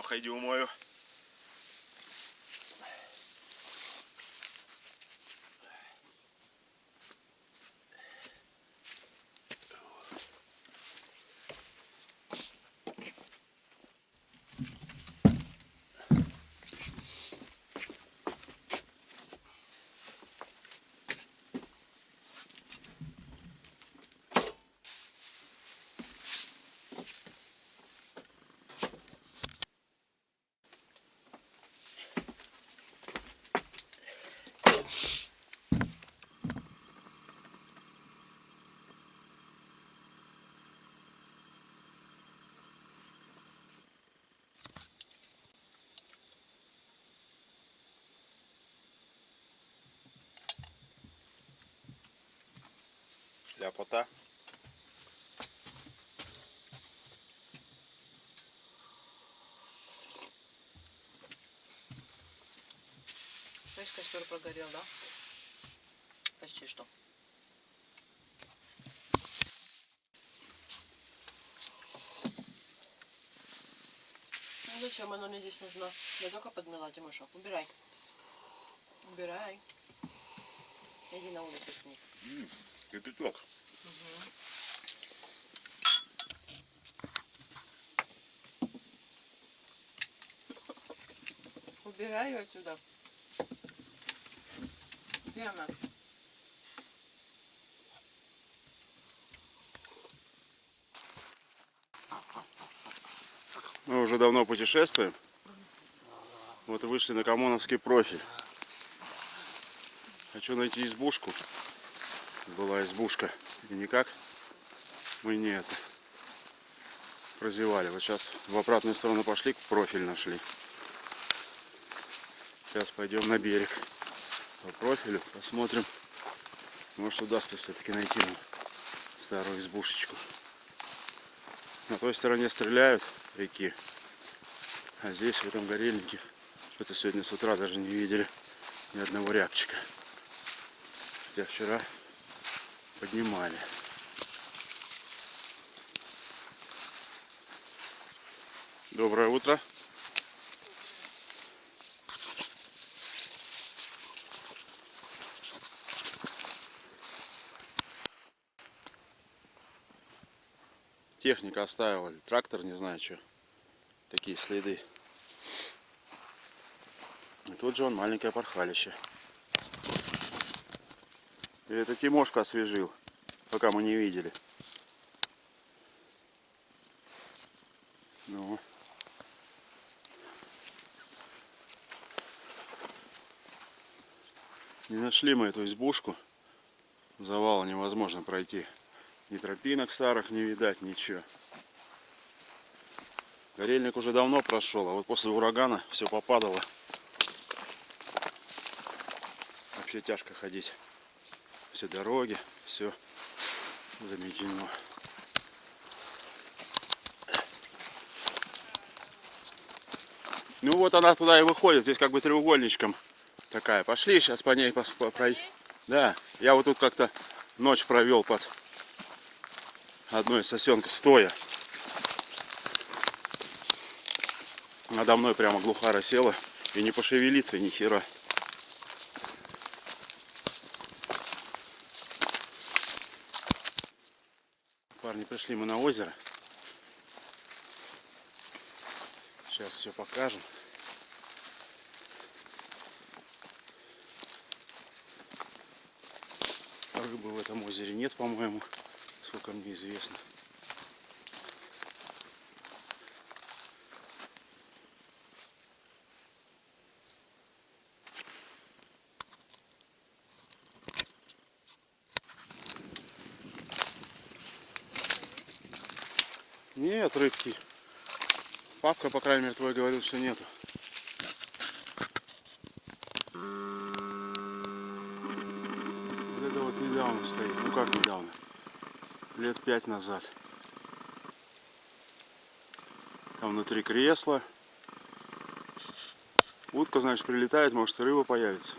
Пойди умою. Ляпота. Весь костер прогорел, да? Почти что. Ну зачем оно мне здесь нужно? Я только подмела, Тимоша. Убирай. Убирай. Иди на улицу с ней. Кипяток. Угу. Убирай ее отсюда. Где она? Мы уже давно путешествуем. Вот и вышли на Камоновский профиль. Хочу найти избушку. Была избушка. И никак мы не это прозевали. Вот сейчас в обратную сторону пошли, профиль нашли. Сейчас пойдем на берег. По профилю посмотрим. Может, удастся все-таки найти нам старую избушечку. На той стороне стреляют реки. А здесь, в этом горельнике, что-то сегодня с утра даже не видели ни одного рябчика. Хотя вчера поднимали. Доброе утро. Техника оставила, трактор, не знаю что. Такие следы. И тут же он маленькое порхалище. И это Тимошка освежил, пока мы не видели. Ну. Не нашли мы эту избушку. Завала невозможно пройти. Ни тропинок старых не видать, ничего. Горельник уже давно прошел, а вот после урагана все попадало. Вообще тяжко ходить. Все дороги, все заметено. Ну вот она туда и выходит. Здесь как бы треугольничком такая. Пошли, сейчас по ней пройдем. Да, я вот тут как-то ночь провел под одной сосенкой стоя. Надо мной прямо глухара села и не пошевелиться ни хера. Парни, пришли мы на озеро. Сейчас все покажем. Рыбы в этом озере нет, по-моему, сколько мне известно. Нет рыбки. Папка, по крайней мере, твой говорил, что нету. Вот это вот недавно стоит. Ну как недавно? Лет 5 назад. Там внутри кресла. Утка, значит, прилетает, может и рыба появится.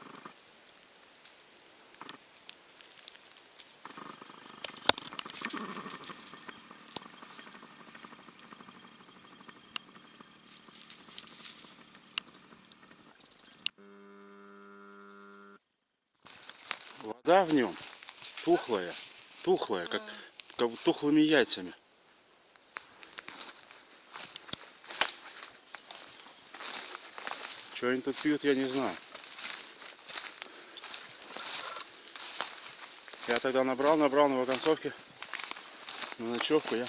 Да, в нем. Тухлая. Тухлая, как тухлыми яйцами. Что они тут пьют, я не знаю. Я тогда набрал на его концовке. На ночевку я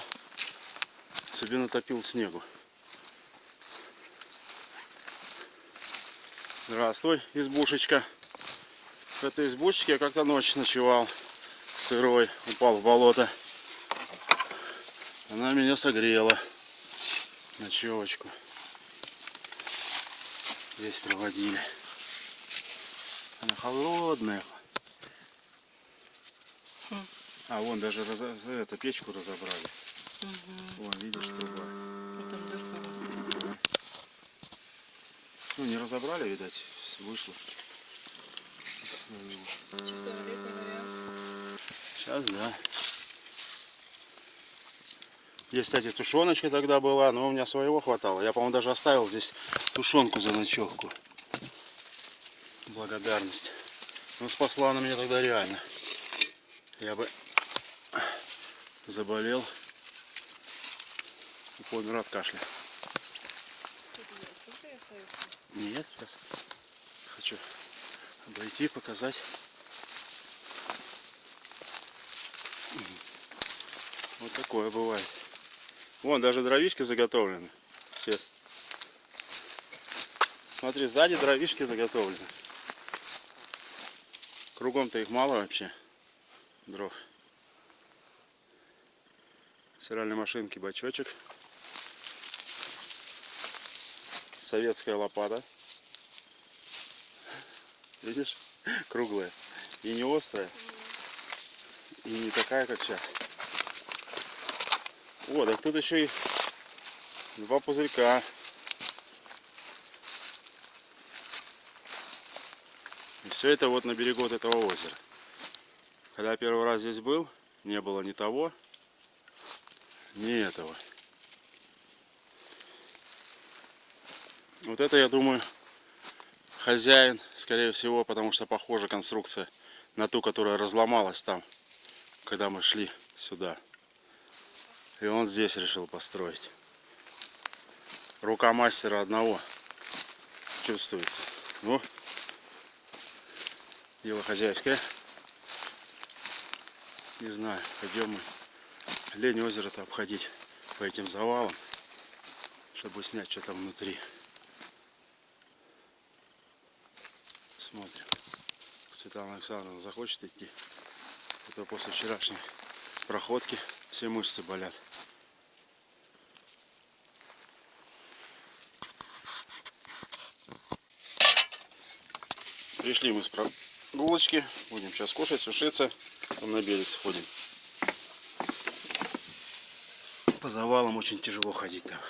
себе натопил снегу. Здравствуй, избушечка. В этой избушечке я как-то ночь ночевал. Сырой, упал в болото. Она меня согрела. Ночевочку. Здесь проводили. Она холодная. А вон даже печку разобрали. Вон, видишь, труба. Ну, не разобрали, видать, вышло. Часоволетний вариант. Сейчас, да. Здесь, кстати, тушеночка тогда была, но у меня своего хватало. Я, по-моему, даже оставил здесь тушенку за ночевку. Благодарность. Ну, спасла она меня тогда реально. Я бы заболел и помер от кашля. Нет, сейчас хочу обойти, показать. Вот такое бывает. Вон даже дровишки заготовлены. Все. Смотри, сзади дровишки заготовлены. Кругом-то их мало вообще. Дров. Стиральной машинки бачочек. Советская лопата. Видишь? Круглая. И не острая. И не такая, как сейчас. О, так тут еще и 2 пузырька. И все это вот на берегу вот этого озера. Когда я первый раз здесь был, не было ни того, ни этого. Вот это, я думаю, хозяин, скорее всего, потому что похожа конструкция на ту, которая разломалась там, когда мы шли сюда. И он здесь решил построить. Рука мастера одного чувствуется. Ну, дело хозяйское. Не знаю, пойдем мы лень озеро-то обходить по этим завалам, чтобы снять, что там внутри. Смотрим. Светлана Александровна захочет идти. Это после вчерашней проходки все мышцы болят. Пришли мы с прогулочки. Будем сейчас кушать, сушиться. Там на берег сходим. По завалам очень тяжело ходить там.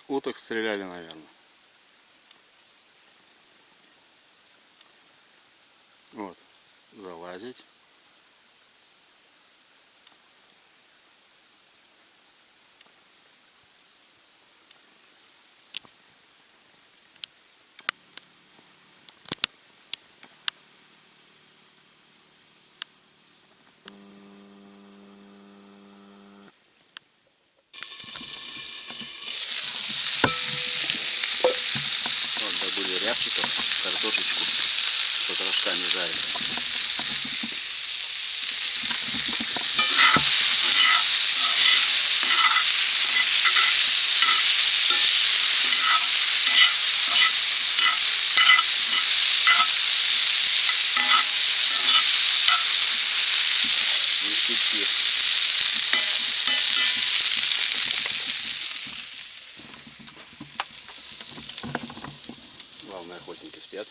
Уток стреляли, наверное. Вот. Залазить. спят.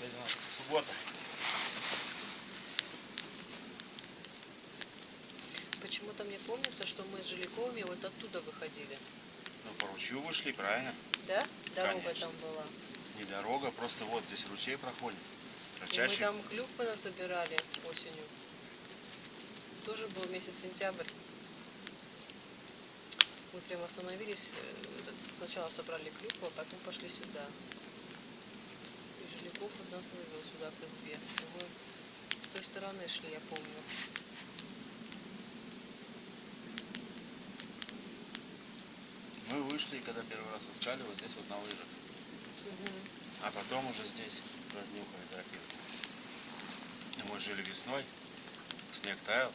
Сегодня у нас суббота. Почему-то мне помнится, что мы с Жиляковыми вот оттуда выходили. Ну, по ручью вышли, правильно? Да? Дорога Конечно. там была. Не дорога, просто вот здесь ручей проходит. И мы Чаще. там клюквы насобирали осенью. Тоже был месяц сентябрь. Мы прям остановились, сначала собрали клюкву, а потом пошли сюда. И Жиляков вот нас вывел сюда к избе. И мы с той стороны шли, я помню. Мы вышли, когда первый раз искали, вот здесь вот на лыжах. А потом уже здесь разнюхали тропинку. И мы жили весной, снег таял,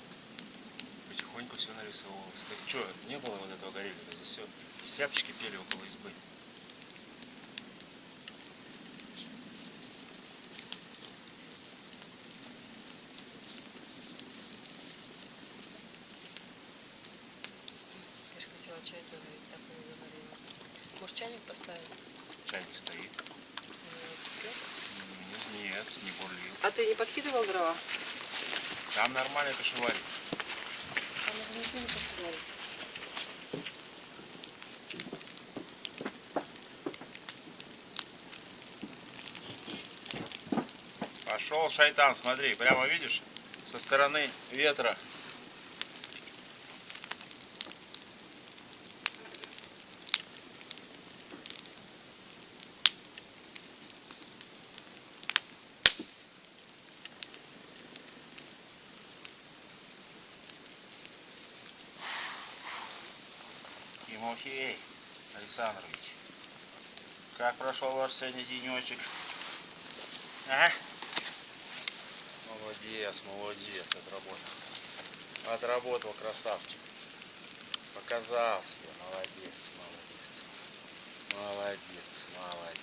потихоньку все нарисовывалось. Так что, не было вот этого горелика, здесь все. Стряпчики пели около избы. Я же хотела чай заварить, так и не заварила. Может, чайник поставить? Чайник стоит. Нет, не бурлил. А ты не подкидывал дрова? Там нормально кашеварит. Там уже ничего не подкидывали. Пошел шайтан, смотри, прямо видишь, со стороны ветра. Тимофей Александрович, как прошел ваш сегодня денечек? А? Молодец, молодец, отработал. Отработал, красавчик. Показал себе, молодец, молодец. Молодец, молодец.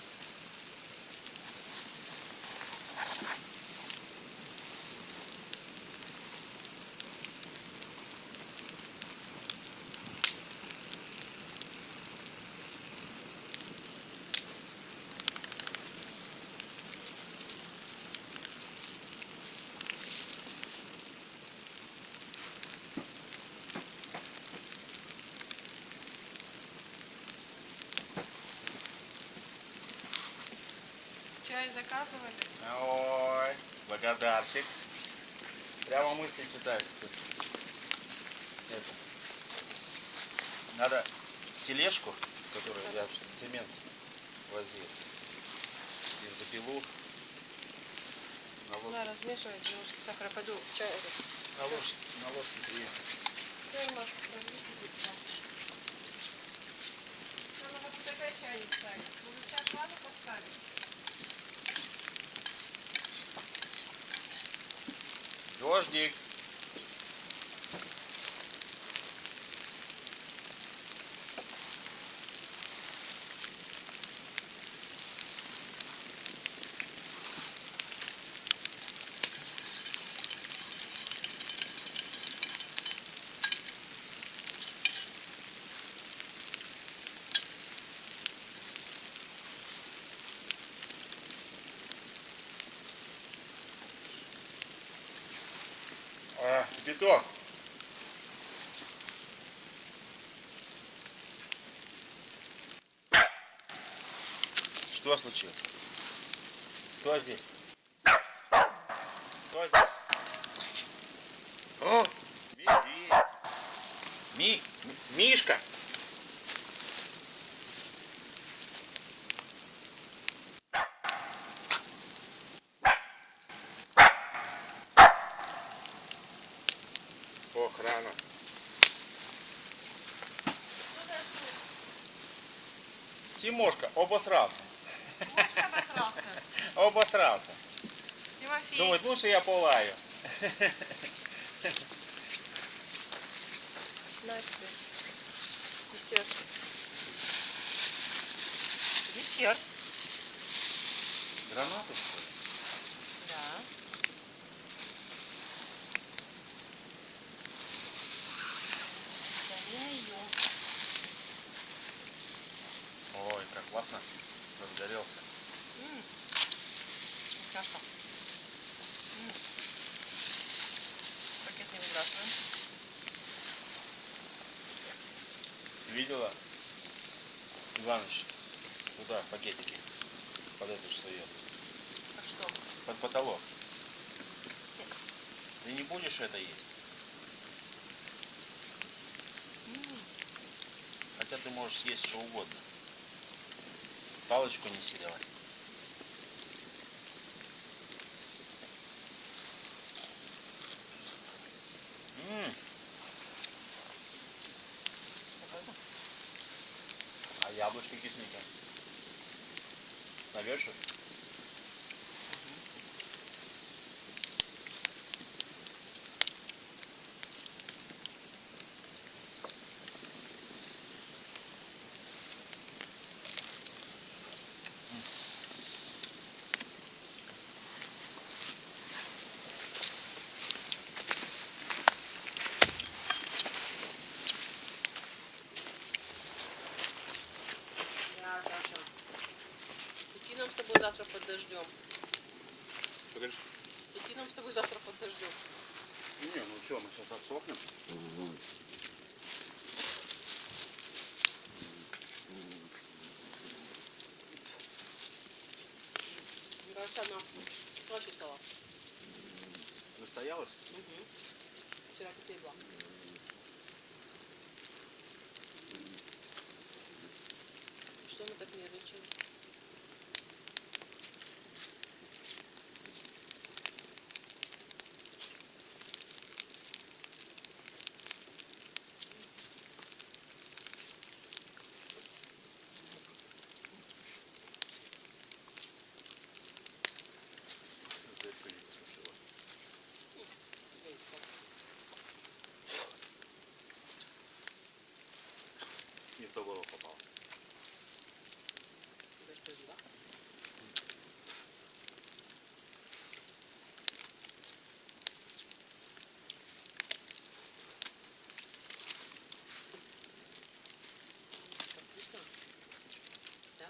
Чай заказывали? Ой, благодарчик. Прямо мысли читаешь тут. Это. Надо тележку, которую я цемент возил, бензопилу. Да, размешивать немножко сахара. Пойду в чай. На ложке приехать. Термос. Надо вот такой чайник ставить. Может, сейчас ладно поставить? Дождик. Биток. Что случилось? Кто здесь? Кто здесь? О, медведь. Мишка. Ох, рано. Тимошка обосрался. Мошка обосрался. Обосрался. Тимофей. Думает, лучше я полаю. На тебе. Десерт. Десерт. Гранаты, что ли? классно. Разгорелся. Вкусно. Пакет не выбрасываем. Видела? Иваныч, туда пакетики. Под эту же сует. А что? Под потолок. Ты не будешь это есть? Хотя ты можешь съесть что угодно. Палочку неси давай. А яблочки кисленькие? Навешивай? Да, Саша. Идти нам с тобой завтра под дождем. Что говоришь? Идти нам с тобой завтра под дождем. Не, ну что, мы сейчас отсохнем. Мне кажется, она слаще стала. Настоялась? Угу. Вчера кисель была. Что мы так нервничаем? Дырка не посушила. Не в то голову попал. Да? Вкусно? Да?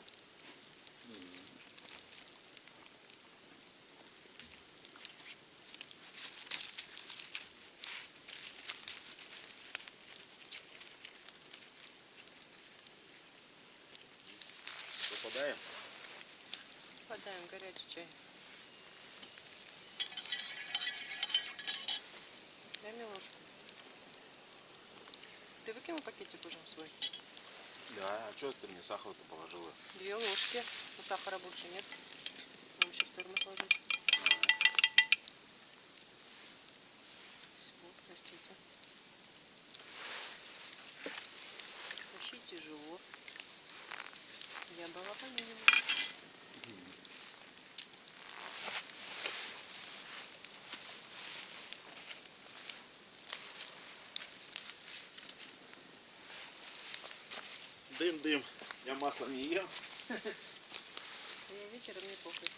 Попадаем? Подаем горячий чай. Дай мне ложку. Ты выкинул пакетик уже свой? Да, а что ты мне сахар-то положила? 2 ложки. Но сахара больше нет. Нам еще в термос ложить. Всё, простите. Вообще тяжело. Я была по минимуму. Дым-дым. Я масло не ем. Я вечером не похуй.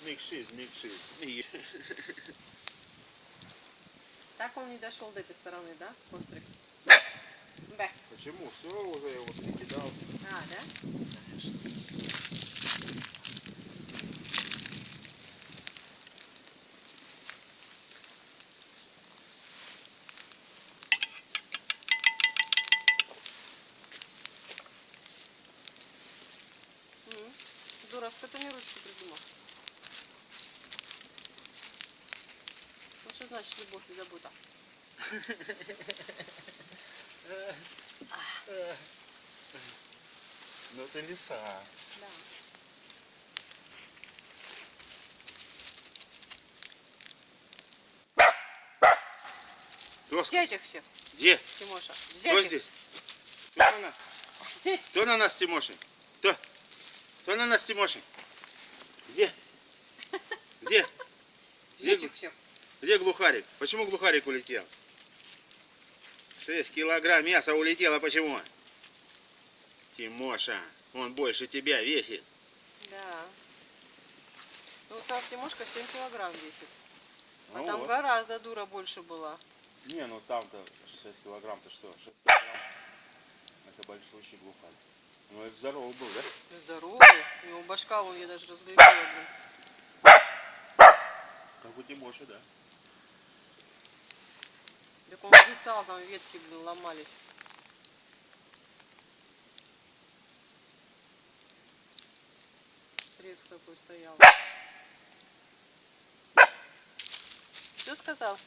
Микшиз. Так он не дошел до этой стороны, да? Острый. Да. Почему? Все уже я вот перекидал. А, да? Конечно. Дурак, это не ручку придумал. Ну что значит любовь и забота? Ну это лиса. Да. Взять их всех, Где? Тимоша. Кто Взять их. здесь? Кто на нас? Взять. Кто на нас, Тимошей? Кто? Кто на нас, Тимошей? Где? Где? Взять их всех. Где глухарик? Почему глухарик улетел? 6 килограмм мяса улетело. Почему? Тимоша, он больше тебя весит. Да. Ну, вот у нас Тимошка 7 килограмм весит. А Ну там вот. гораздо дура больше была. Не, ну там-то 6 килограмм-то что? 6 килограмм. какой-то большущий глухарь. Ну это здоровый был, да? Здоровый. У него башка, вон я даже разглядела, блин. Как у Тимоши, да. Так он взлетал, там ветки, блин, ломались. Треск такой стоял. Что сказал?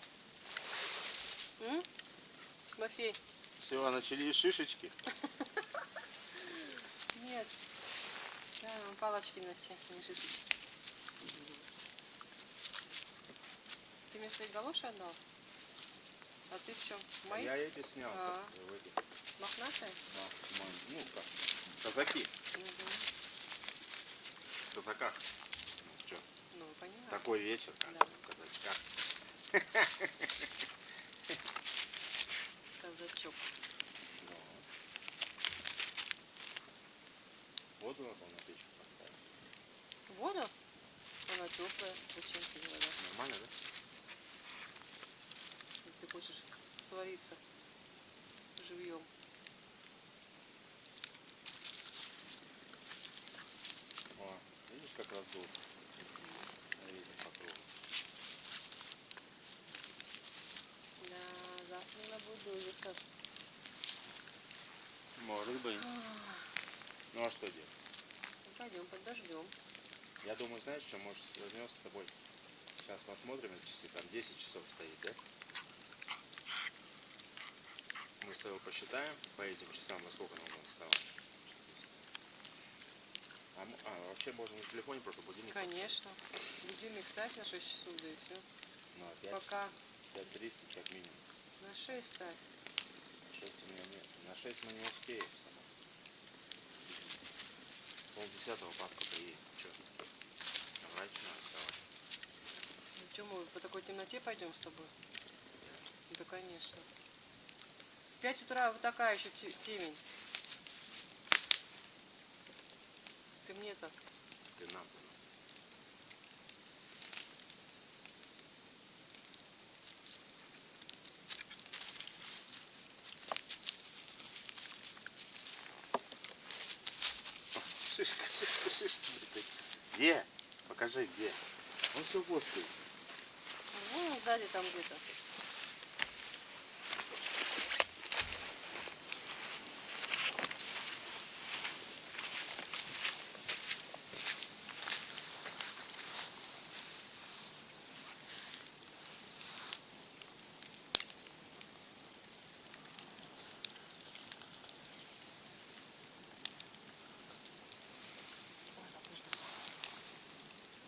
Мафей? Все, начались шишечки. Нет. Да, палочки носи, не шишечки. Ты мне свои галоши отдал? А ты в чем? Мои? Я эти снял. В этих, Мохнатые? ну как, казаки. В казаках. Ну, что? Ну, понимаю. Такой вечер, как Да. в казачках. Казачок. Ну. Воду надо на печку поставить. Воду? Она теплая. Зачем тебе вода? Нормально, да? Если ты хочешь свариться живьем. О, видишь, как раздулся? Видно по кругу. Да, завтра надо будет дождаться. Может быть. Ну а что делать? Пойдем под дождем. Я думаю, знаешь, что, может, возьмемся с тобой. Сейчас посмотрим на часы, там 10 часов стоит, да? Мы с тобой посчитаем по этим часам, во сколько нам будем вставать. Вообще можно на телефоне просто будильник. Конечно. Будильник ставь на 6 часов, да и все. Ну, а 5, Пока 5:30 как минимум. на 6 ставь. 6 у меня нет. На 6 мы не успеем. Полдесятого папка приедет. Че? Раньше надо вставать. Ну что, мы по такой темноте пойдем с тобой? Да, конечно. В 5 утра вот такая еще темень. Ты мне-то. Ты нам. Шишка, шишка, шишка. Где? Покажи, где. Он все вот ты. Ну, сзади там где-то.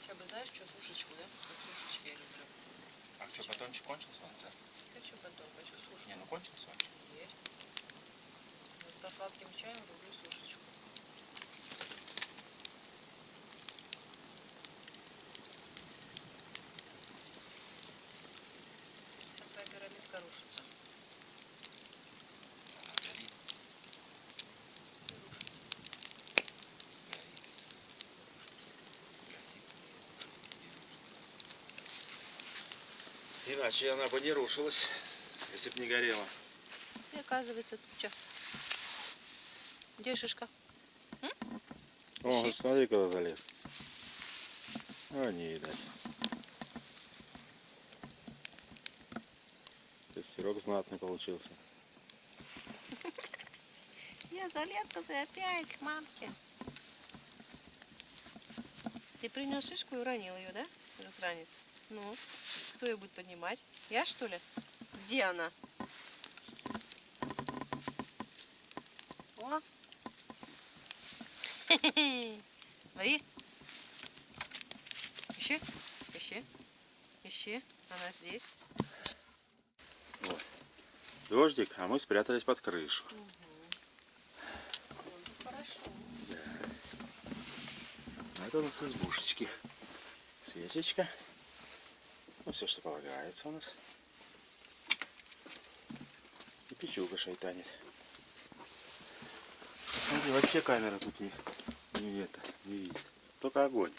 Сейчас бы, знаешь, что, сушечку, да? Вот сушечки я люблю. А что, батончик кончился он сейчас? Хочу потом, хочу сушку. Не, ну кончился он. Есть. Со сладким чаем люблю сушечку. Вся твоя пирамидка рушится. Горит. Рушится. Иначе она бы не рушилась, если бы не горела. И оказывается туча. Где шишка? О, смотри, куда залез. А, не видать. Костерок знатный получился. Я залетка, ты опять к мамке. Ты принес шишку и уронил ее, да? Засранец. Ну, кто ее будет поднимать? Я, что ли? Где она? О! Лови. Ищи. Ищи. Ищи. Она здесь. Вот. Дождик, а мы спрятались под крышу. Хорошо. Это у нас избушечки. Свечечка. Ну, все, что полагается у нас. И печуга шайтанит. Посмотри, вообще камера тут не видит. Только огонь.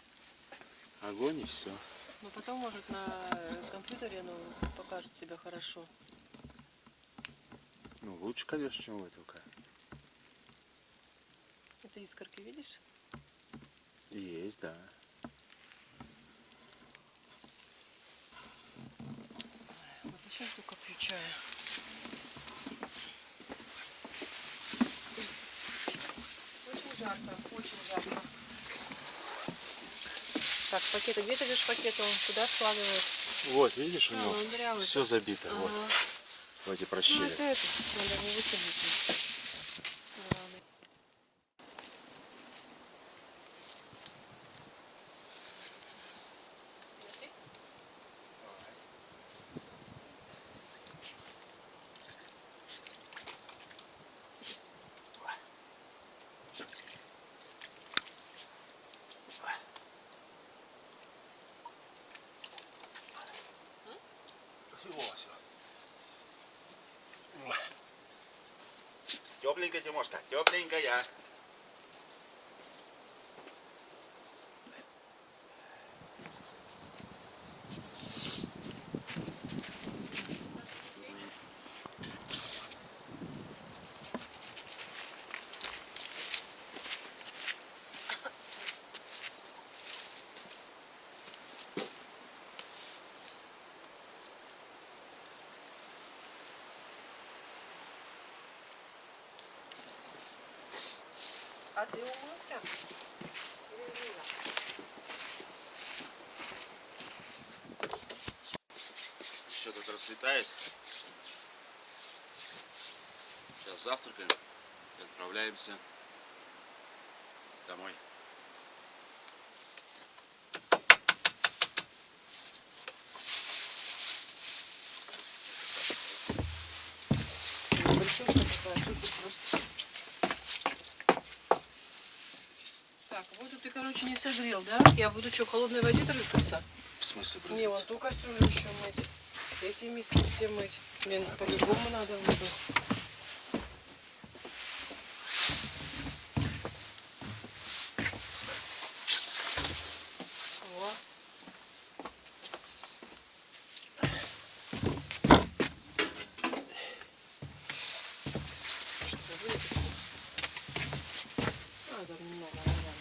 Огонь и все. Ну потом, может, на компьютере оно покажет себя хорошо. Ну, лучше, конечно, чем в этом камере. Есть искорки, видишь? Есть, да. Вот сейчас только пью чая. Очень жарко, очень жарко. Так, пакеты. Где ты видишь пакеты? Он куда складывает? Вот, видишь, у А, него он дырявый. все забито. Вот, Ага. в эти Ну, прощели. это надо его вытянуть. Ладно. Тепленькая, Тимошка, тепленькая. А ты умылся? Или нет? Еще тут расцветает. Сейчас завтракаем и отправляемся домой. Прическа такая, супер просто. Так, воду ты, короче, не согрел, да? Я буду что, холодной воде трескаться? В смысле, Не, вон ту кастрюлю еще мыть. Эти миски все мыть. Блин, по-любому надо воду. О. Что-то вытекло. А, так немного, наверное.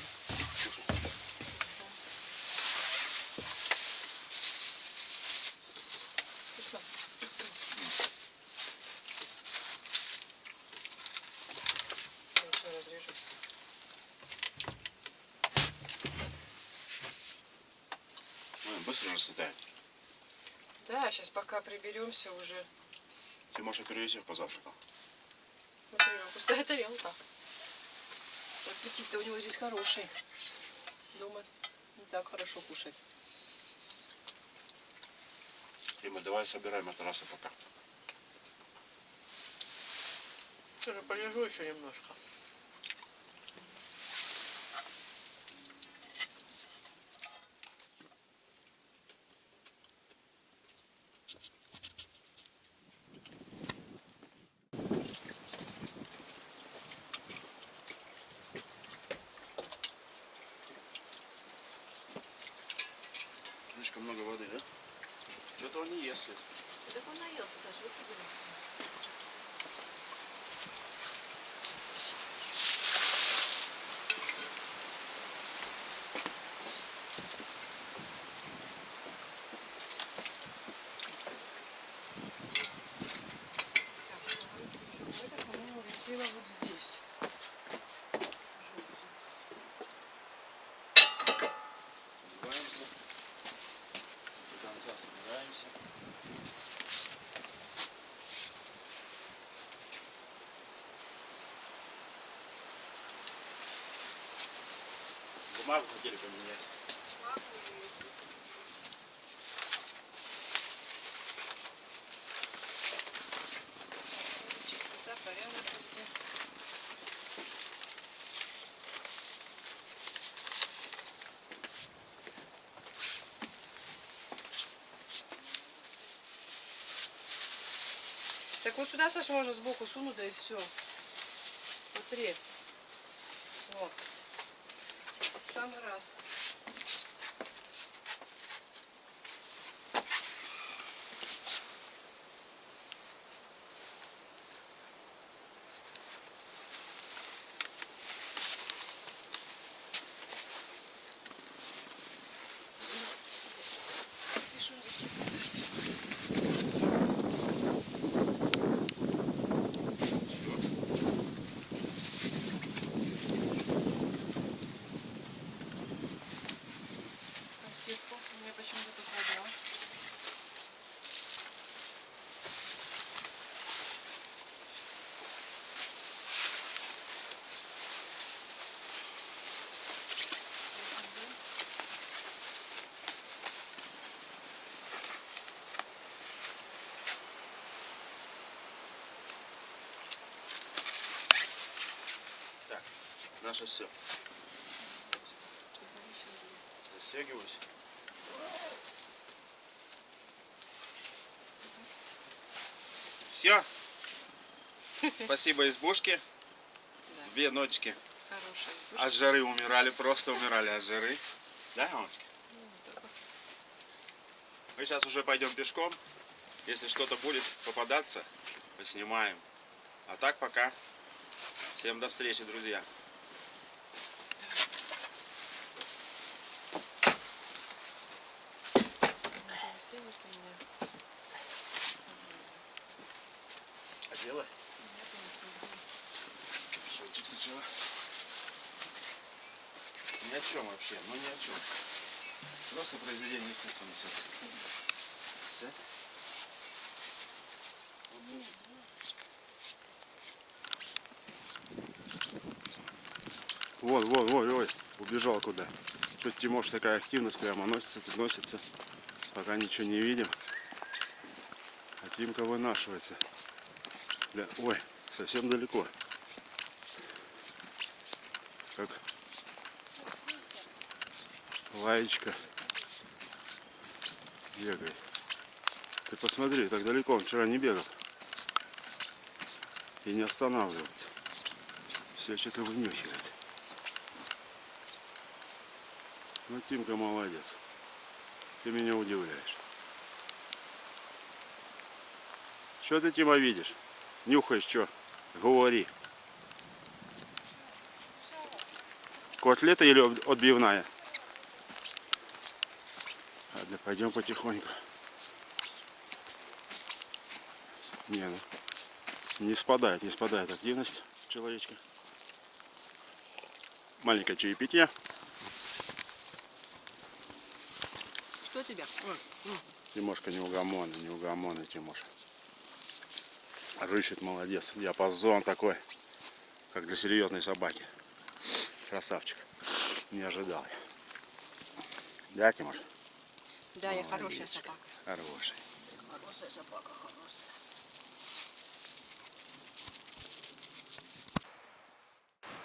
Пошла. Я все разрежу. Ой, быстро расцветает. Да, сейчас пока приберемся уже. Тимоша перевесив позавтракал. Например, пустая тарелка. Аппетит-то у него здесь хороший. Дома не так хорошо кушать. Тима, давай собираем матрасы пока. Тоже полежу еще немножко. Слишком много воды, да? Что-то он не ест. Так он наелся, Саша, вот подивился. Это, по-моему, висело вот здесь. Собираемся. До конца собираемся. Бумагу хотели поменять. Чистота, порядок везде. Так вот сюда, Саша, можно сбоку сунуть, да и все. Смотри. Вот. В самый раз. наше все. Застегиваюсь. Все. Спасибо избушке. Да. 2 ночки. Хорошая. От жары умирали, просто умирали от жары. Да, мамочка? Мы сейчас уже пойдем пешком. Если что-то будет попадаться, поснимаем. А так пока. Всем до встречи, друзья. Одела? Шотик сначала. Ни о чем вообще, ну ни о чем. Просто произведение искусства несется. Все? Ой, убежал куда. Что-то Тимош такая активность прямо носится. Пока ничего не видим. А Тимка вынашивается. Ой, совсем далеко. Как лаечка бегает. Ты посмотри, так далеко он вчера не бегал. И не останавливается. Все что-то вынюхивает. Ну, Тимка молодец. Ты меня удивляешь. Что ты, Тима, видишь? Нюхаешь, что? Говори. Котлета или отбивная? Ладно, пойдем потихоньку. Не спадает активность человечка. Маленькое чаепитие. Что тебе? Тимошка неугомонный Тимоша. Рыщет, молодец. Диапазон такой, как для серьезной собаки. Красавчик. Не ожидал я. Да, Тимош? Да, я хорошая собака. Хороший. Хорошая собака, хорошая.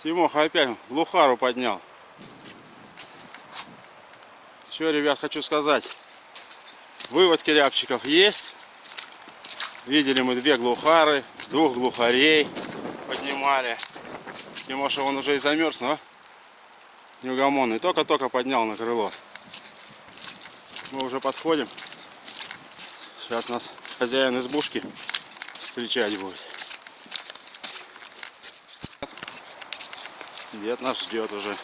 Тимоха опять глухару поднял. Все, ребят, хочу сказать. Выводки рябчиков есть. Видели мы 2 глухары, 2 глухарей поднимали. Тимоша он уже и замерз, но неугомонный. Только-только поднял на крыло. Мы уже подходим. Сейчас нас хозяин избушки встречать будет. Дед нас ждет уже.